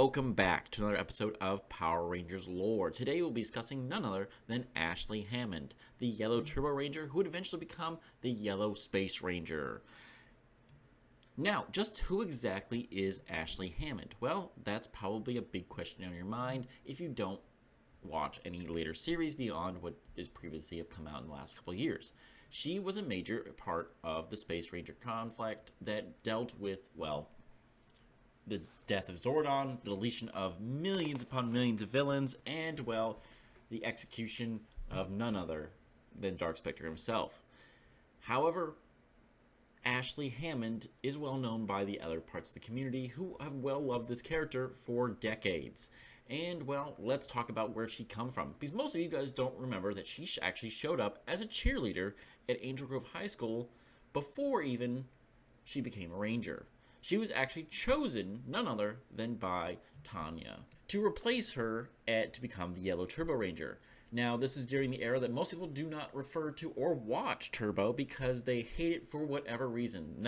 welcome back to another episode of Power Rangers Lore. Today we'll be discussing none other than Ashley Hammond, the Yellow Turbo Ranger who would eventually become the Yellow Space Ranger. Now, just who exactly is Ashley Hammond? Well, that's probably a big question on your mind if you don't watch any later series beyond what is previously have come out in the last couple of years. She was a major part of the Space Ranger conflict that dealt with, well, the death of Zordon, the deletion of millions upon millions of villains, and, well, the execution of none other than Dark Spectre himself. However, Ashley Hammond is well known by the other parts of the community who have well loved this character for decades. And, well, let's talk about where she come from, because most of you guys don't remember that she actually showed up as a cheerleader at Angel Grove High School before even she became a ranger. She was actually chosen none other than by Tanya to replace her to become the Yellow Turbo Ranger. Now, this is during the era that most people do not refer to or watch Turbo because they hate it for whatever reason.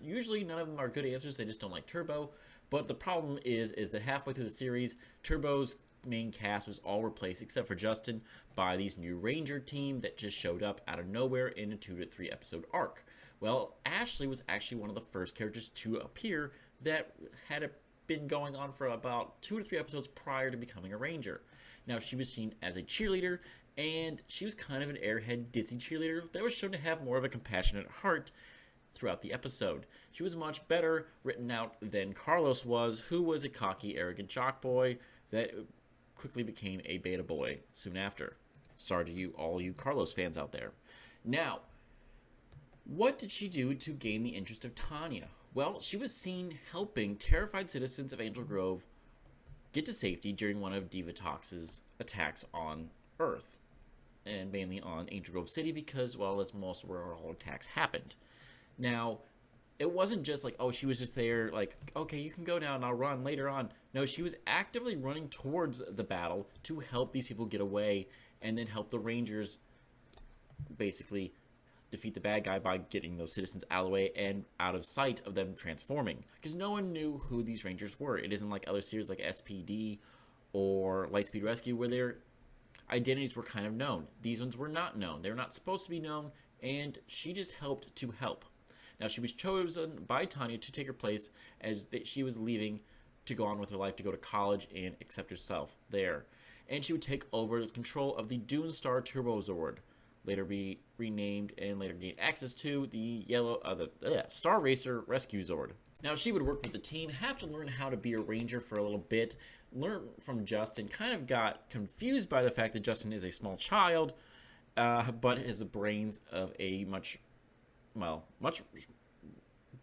Usually none of them are good answers, they just don't like Turbo. But the problem is that halfway through the series, Turbo's main cast was all replaced, except for Justin, by these new Ranger team that just showed up out of nowhere in a 2 to 3 episode arc. Well, Ashley was actually one of the first characters to appear that had been going on for about 2 to 3 episodes prior to becoming a Ranger. Now, she was seen as a cheerleader, and she was kind of an airhead, ditzy cheerleader that was shown to have more of a compassionate heart throughout the episode. She was much better written out than Carlos was, who was a cocky, arrogant jock boy that quickly became a beta boy soon after. Sorry to all you Carlos fans out there. Now, what did she do to gain the interest of Tanya? Well, she was seen helping terrified citizens of Angel Grove get to safety during one of Divatox's attacks on Earth, and mainly on Angel Grove City because, well, that's most where all attacks happened. Now, it wasn't just like, oh, she was just there, like, okay, you can go now and I'll run later on. No, she was actively running towards the battle to help these people get away and then help the Rangers basically defeat the bad guy by getting those citizens out of the way and out of sight of them transforming. Because no one knew who these Rangers were. It isn't like other series like SPD or Lightspeed Rescue where their identities were kind of known. These ones were not known. They were not supposed to be known, and she just helped to help. Now, she was chosen by Tanya to take her place as she was leaving to go on with her life, to go to college and accept herself there. And she would take over the control of the Dune Star Turbo Zord, later be renamed and later gain access to the Star Racer Rescue Zord. Now, she would work with the team, have to learn how to be a ranger for a little bit, learn from Justin, kind of got confused by the fact that Justin is a small child, but has the brains of a much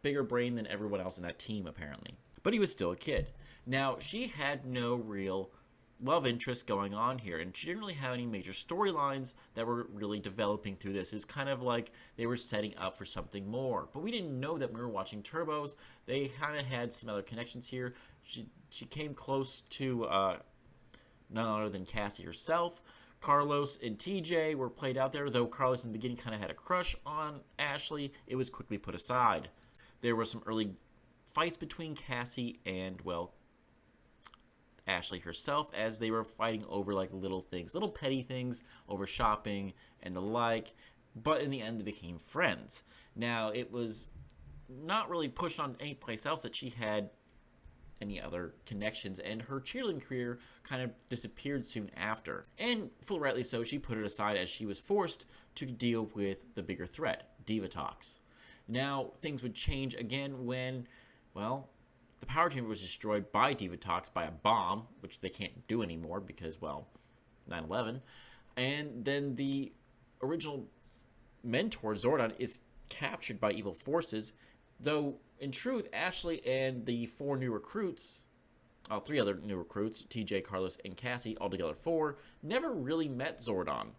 bigger brain than everyone else in that team, apparently. But he was still a kid. Now, she had no real love interest going on here, and she didn't really have any major storylines that were really developing through this. It was kind of like they were setting up for something more, but we didn't know that when we were watching Turbos. They kind of had some other connections here. She came close to none other than Cassie herself. Carlos and TJ were played out there, though Carlos in the beginning kind of had a crush on Ashley. It was quickly put aside. There were some early fights between Cassie and, well, Ashley herself, as they were fighting over like little things, little petty things, over shopping and the like, but in the end they became friends. Now, it was not really pushed on any place else that she had any other connections, and her cheerleading career kind of disappeared soon after. And full rightly so, she put it aside as she was forced to deal with the bigger threat, Divatox. Now, things would change again when, well, the power chamber was destroyed by Divatox by a bomb, which they can't do anymore because, well, 9/11. And then the original mentor, Zordon, is captured by evil forces, though in truth, Ashley and the 3 other new recruits, TJ, Carlos, and Cassie, altogether 4, never really met Zordon.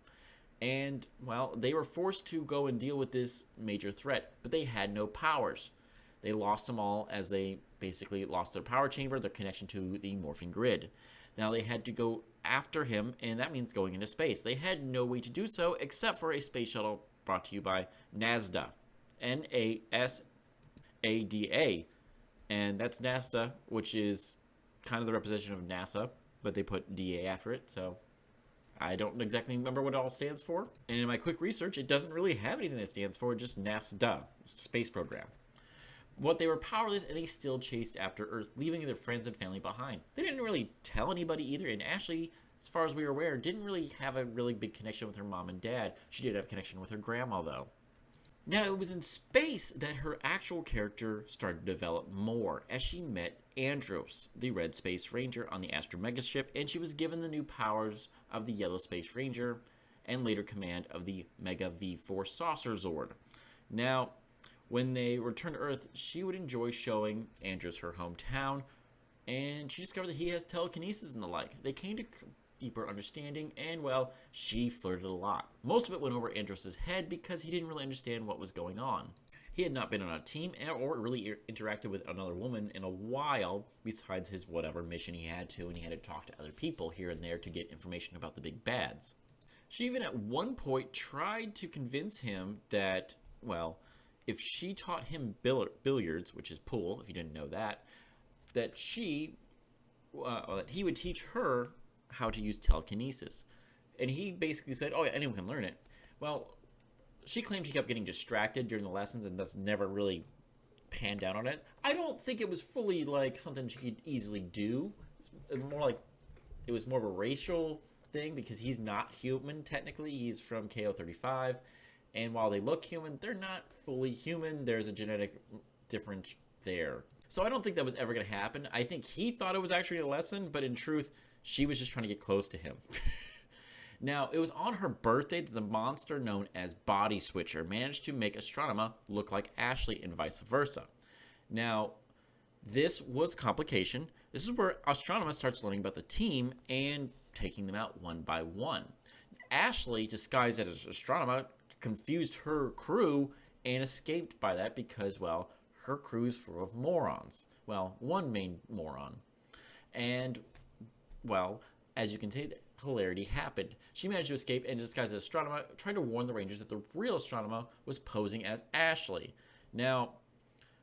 And, well, they were forced to go and deal with this major threat, but they had no powers. They lost them all as they basically lost their power chamber, their connection to the morphing grid. Now they had to go after him, and that means going into space. They had no way to do so except for a space shuttle brought to you by NASDA. NASADA. And that's NASA, which is kind of the representation of NASA, but they put DA after it, so I don't exactly remember what it all stands for. And in my quick research, it doesn't really have anything that stands for, just NASA, space program. What they were powerless, and they still chased after Earth, leaving their friends and family behind. They didn't really tell anybody either, and Ashley, as far as we were aware, didn't really have a really big connection with her mom and dad. She did have a connection with her grandma, though. Now, it was in space that her actual character started to develop more, as she met Andros, the Red Space Ranger, on the Astromega ship, and she was given the new powers of the Yellow Space Ranger, and later command of the Mega V4 Saucer Zord. Now, when they returned to Earth, she would enjoy showing Andros her hometown, and she discovered that he has telekinesis and the like. They came to deeper understanding, and well, she flirted a lot. Most of it went over Andros' head because he didn't really understand what was going on. He had not been on a team or really interacted with another woman in a while, besides his whatever mission he had to, and he had to talk to other people here and there to get information about the big bads. She even at one point tried to convince him that, well, if she taught him billiards, which is pool, if you didn't know that that he would teach her how to use telekinesis. And he basically said, oh yeah, anyone can learn it. Well, she claimed she kept getting distracted during the lessons and thus never really panned out on it. I don't think it was fully like something she could easily do. It's more like it was more of a racial thing because he's not human technically. He's from KO-35. And while they look human, they're not fully human. There's a genetic difference there. So I don't think that was ever going to happen. I think he thought it was actually a lesson, but in truth, she was just trying to get close to him. Now, it was on her birthday that the monster known as Body Switcher managed to make Astronema look like Ashley and vice versa. Now, this was a complication. This is where Astronema starts learning about the team and taking them out one by one. Ashley, disguised as Astronema, confused her crew and escaped by that because, well, her crew's full of morons. Well, one main moron. And, well, as you can see, hilarity happened. She managed to escape and disguised as Astronema, trying to warn the Rangers that the real Astronema was posing as Ashley. Now,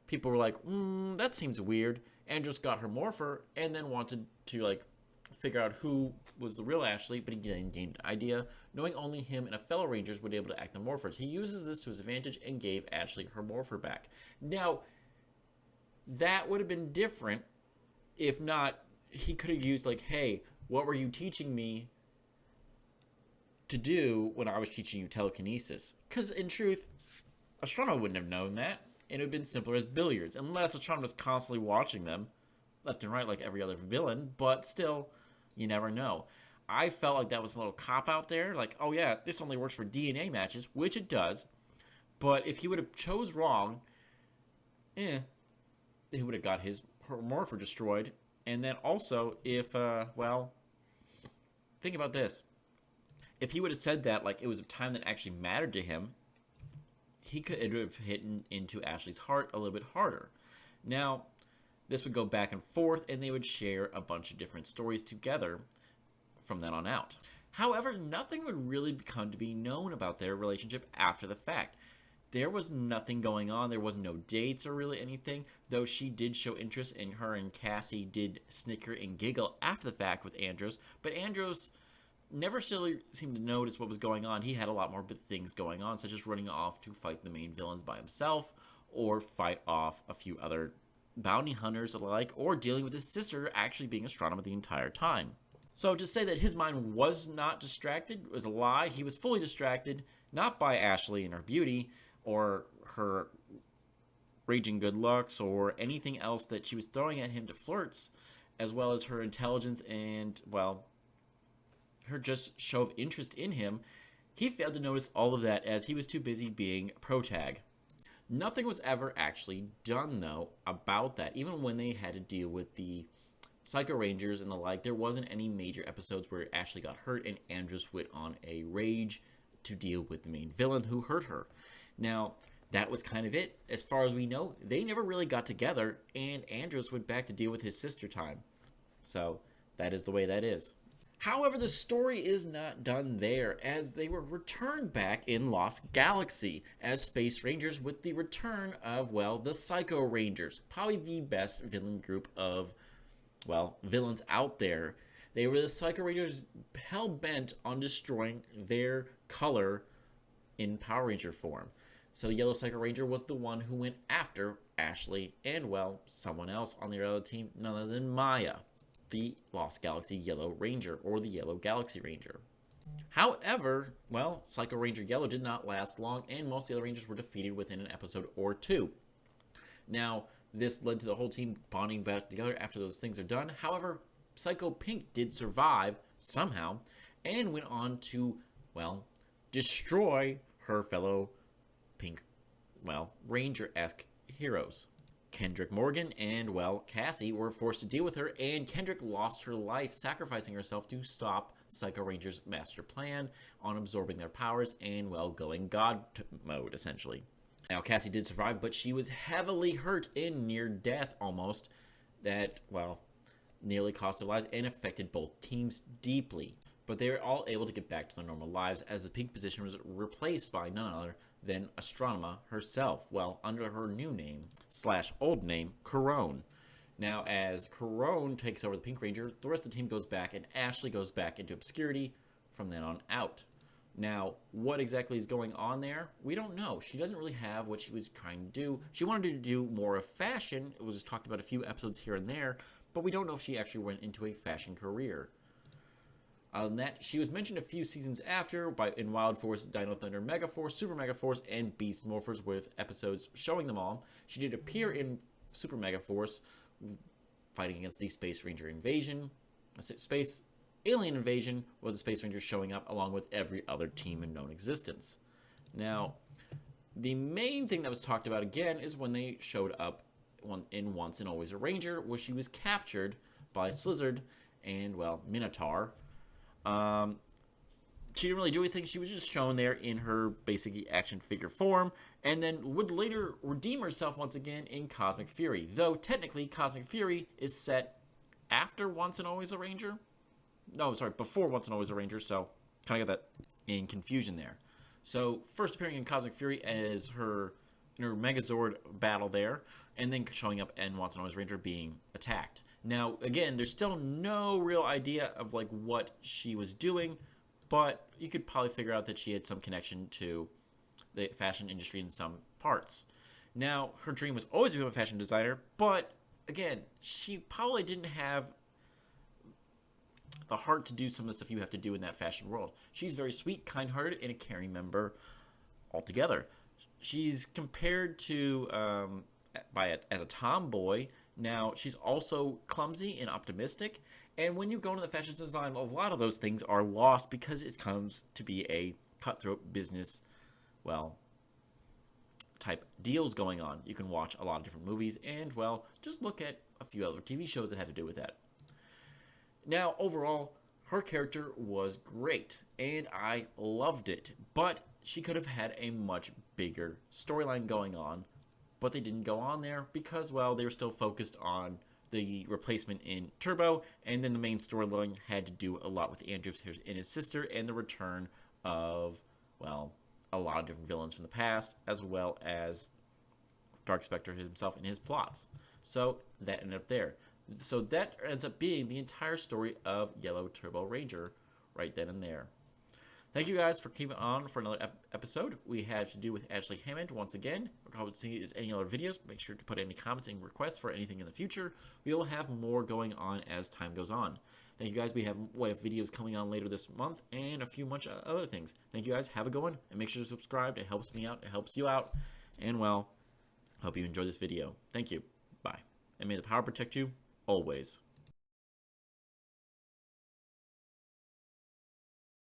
people were like, that seems weird. Andros got her morpher and then wanted to, figure out who was the real Ashley, but he didn't gain an idea, knowing only him and a fellow Rangers would be able to act the morphers. He uses this to his advantage and gave Ashley her morpher back. Now, that would have been different if not, he could have used, hey, what were you teaching me to do when I was teaching you telekinesis? Because, in truth, Astronema wouldn't have known that, and it would have been simpler as billiards, unless Astronema was constantly watching them, left and right like every other villain, but still, you never know. I felt like that was a little cop-out there, oh yeah, this only works for DNA matches, which it does, but if he would have chose wrong, he would have got her morpher destroyed, and then also, if, think about this. If he would have said that, it was a time that actually mattered to him, he could have hit into Ashley's heart a little bit harder. Now, this would go back and forth, and they would share a bunch of different stories together from then on out. However, nothing would really come to be known about their relationship after the fact. There was nothing going on. There was no dates or really anything, though she did show interest, and her and Cassie did snicker and giggle after the fact with Andros, but Andros never really seemed to notice what was going on. He had a lot more things going on, such as running off to fight the main villains by himself, or fight off a few other bounty hunters alike, or dealing with his sister actually being Astronema the entire time. So to say that his mind was not distracted was a lie. He was fully distracted, not by Ashley and her beauty, or her raging good looks, or anything else that she was throwing at him to flirts, as well as her intelligence and, her just show of interest in him. He failed to notice all of that as he was too busy being protag. Nothing was ever actually done, though, about that. Even when they had to deal with the Psycho Rangers and the like, there wasn't any major episodes where Ashley got hurt and Andros went on a rage to deal with the main villain who hurt her. Now, that was kind of it. As far as we know, they never really got together, and Andros went back to deal with his sister time. So, that is the way that is. However, the story is not done there, as they were returned back in Lost Galaxy as Space Rangers with the return of, the Psycho Rangers. Probably the best villain group of villains out there. They were the Psycho Rangers hell-bent on destroying their color in Power Ranger form. So the Yellow Psycho Ranger was the one who went after Ashley and, someone else on the other team, none other than Maya, the Lost Galaxy Yellow Ranger, or the Yellow Galaxy Ranger. However, Psycho Ranger Yellow did not last long, and most of the other Rangers were defeated within an episode or two. Now, this led to the whole team bonding back together after those things are done. However, Psycho Pink did survive somehow and went on to, destroy her fellow Pink, Ranger-esque heroes. Kendrick Morgan and, Cassie were forced to deal with her, and Kendrick lost her life, sacrificing herself to stop Psycho Ranger's master plan on absorbing their powers and, going God mode, essentially. Now, Cassie did survive, but she was heavily hurt in near death almost that, nearly cost their lives and affected both teams deeply. But they were all able to get back to their normal lives as the Pink position was replaced by none other than Astronema herself, under her new name / old name, Corone. Now, as Corone takes over the Pink Ranger, the rest of the team goes back, and Ashley goes back into obscurity from then on out. Now, what exactly is going on there? We don't know. She doesn't really have what she was trying to do. She wanted to do more of fashion. It was just talked about a few episodes here and there, but we don't know if she actually went into a fashion career. Other than that, she was mentioned a few seasons after in Wild Force, Dino Thunder, Megaforce, Super Megaforce, and Beast Morphers with episodes showing them all. She did appear in Super Megaforce fighting against the Space Ranger invasion, Space Alien invasion, with the Space Rangers showing up along with every other team in known existence. Now, the main thing that was talked about again is when they showed up in Once and Always a Ranger, where she was captured by Slizzard and, Minotaur. She didn't really do anything. She was just shown there in her basically action figure form, and then would later redeem herself once again in Cosmic Fury. Though technically Cosmic Fury is set after Once and Always a Ranger. No, sorry, before Once and Always a Ranger, so kind of got that in confusion there. So first appearing in Cosmic Fury as her Megazord battle there, and then showing up in Once and Always Ranger being attacked. Now, again, there's still no real idea of what she was doing, but you could probably figure out that she had some connection to the fashion industry in some parts. Now, her dream was always to become a fashion designer, but again, she probably didn't have the heart to do some of the stuff you have to do in that fashion world. She's very sweet, kind-hearted, and a caring member altogether. She's compared to as a tomboy. Now, she's also clumsy and optimistic, and when you go into the fashion design, a lot of those things are lost because it comes to be a cutthroat business, type deals going on. You can watch a lot of different movies and, just look at a few other TV shows that had to do with that. Now, overall, her character was great, and I loved it, but she could have had a much bigger storyline going on, but they didn't go on there because, they were still focused on the replacement in Turbo, and then the main storyline had to do a lot with Andrew and his sister, and the return of, a lot of different villains from the past, as well as Dark Spectre himself and his plots. So that ended up there. So that ends up being the entire story of Yellow Turbo Ranger right then and there. Thank you guys for keeping on for another episode. We had to do with Ashley Hammond once again. If you want to see any other videos, make sure to put any comments and requests for anything in the future. We will have more going on as time goes on. Thank you guys. We have videos coming on later this month and a few much other things. Thank you guys. Have a good one, and make sure to subscribe. It helps me out. It helps you out. And, hope you enjoy this video. Thank you. Bye. And may the power protect you always.